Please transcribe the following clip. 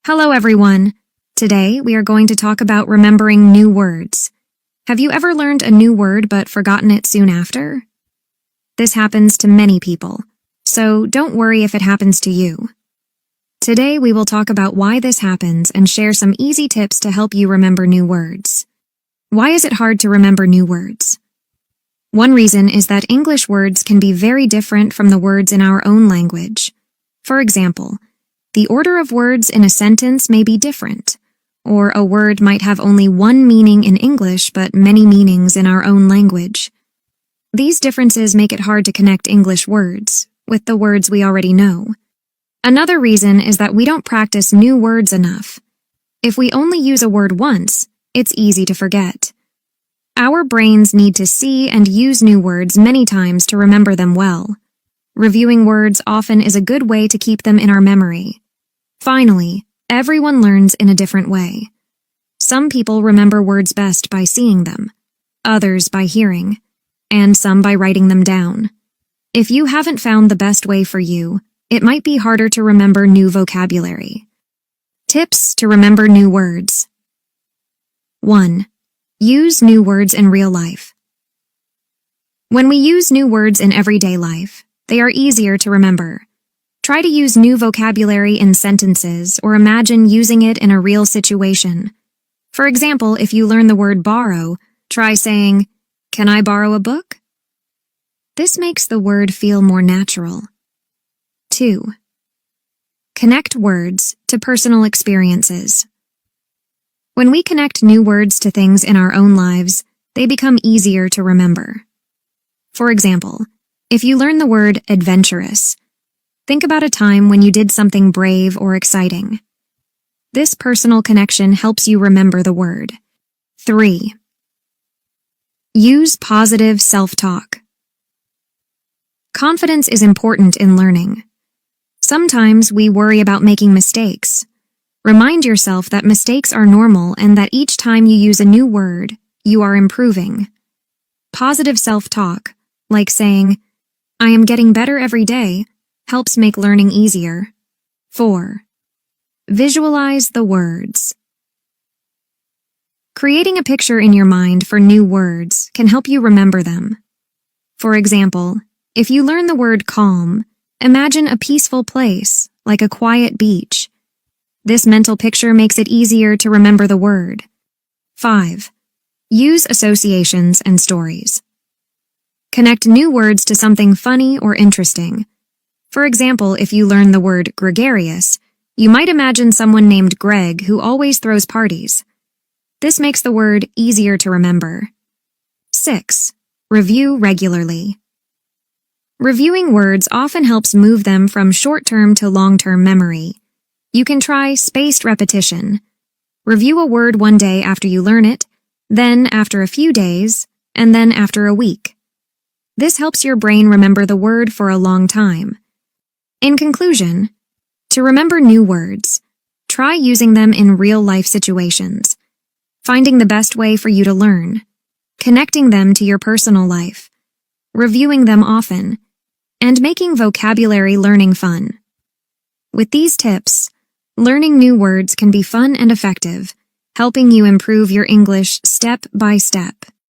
Hello, everyone. Today, we are going to talk about remembering new words. Have you ever learned a new word but forgotten it soon after? This happens to many people, so don't worry if it happens to you. Today, we will talk about why this happens and share some easy tips to help you remember new words. Why is it hard to remember new words? One reason is that English words can be very different from the words in our own language. For example, the order of words in a sentence may be different, or a word might have only one meaning in English but many meanings in our own language. These differences make it hard to connect English words with the words we already know. Another reason is that we don't practice new words enough. If we only use a word once, it's easy to forget. Our brains need to see and use new words many times to remember them well. Reviewing words often is a good way to keep them in our memory. Finally, everyone learns in a different way. Some people remember words best by seeing them, others by hearing, and some by writing them down. If you haven't found the best way for you, it might be harder to remember new vocabulary. Tips to remember new words. 1. Use new words in real life. When we use new words in everyday life, they are easier to remember. Try to use new vocabulary in sentences or imagine using it in a real situation. For example, if you learn the word borrow, try saying, "Can I borrow a book?" This makes the word feel more natural. 2. Connect words to personal experiences. When we connect new words to things in our own lives, they become easier to remember. For example, if you learn the word adventurous, think about a time when you did something brave or exciting. This personal connection helps you remember the word. 3. Use positive self-talk. Confidence is important in learning. Sometimes we worry about making mistakes. Remind yourself that mistakes are normal and that each time you use a new word, you are improving. Positive self-talk, like saying, "I am getting better every day," helps make learning easier. 4. Visualize the words. Creating a picture in your mind for new words can help you remember them. For example, if you learn the word calm, imagine a peaceful place, like a quiet beach. This mental picture makes it easier to remember the word. 5. Use associations and stories. Connect new words to something funny or interesting. For example, if you learn the word gregarious, you might imagine someone named Greg who always throws parties. This makes the word easier to remember. 6. Review regularly. Reviewing words often helps move them from short-term to long-term memory. You can try spaced repetition. Review a word one day after you learn it, then after a few days, and then after a week. This helps your brain remember the word for a long time. In conclusion, to remember new words, try using them in real-life situations, finding the best way for you to learn, connecting them to your personal life, reviewing them often, and making vocabulary learning fun. With these tips, learning new words can be fun and effective, helping you improve your English step by step.